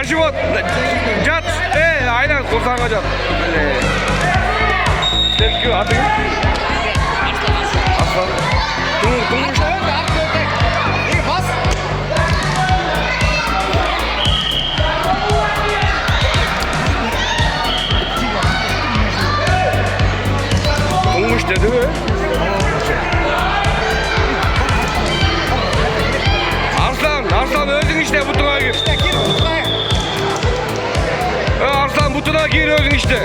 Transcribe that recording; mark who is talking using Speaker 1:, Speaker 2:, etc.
Speaker 1: На живот. Жат. Aynen kurtarma jat. Sen ki adın? Aslan. Tunguş. Tunguş dedi mi? Arslan öldün işte butuna gir. Arslan butuna gir öldün işte.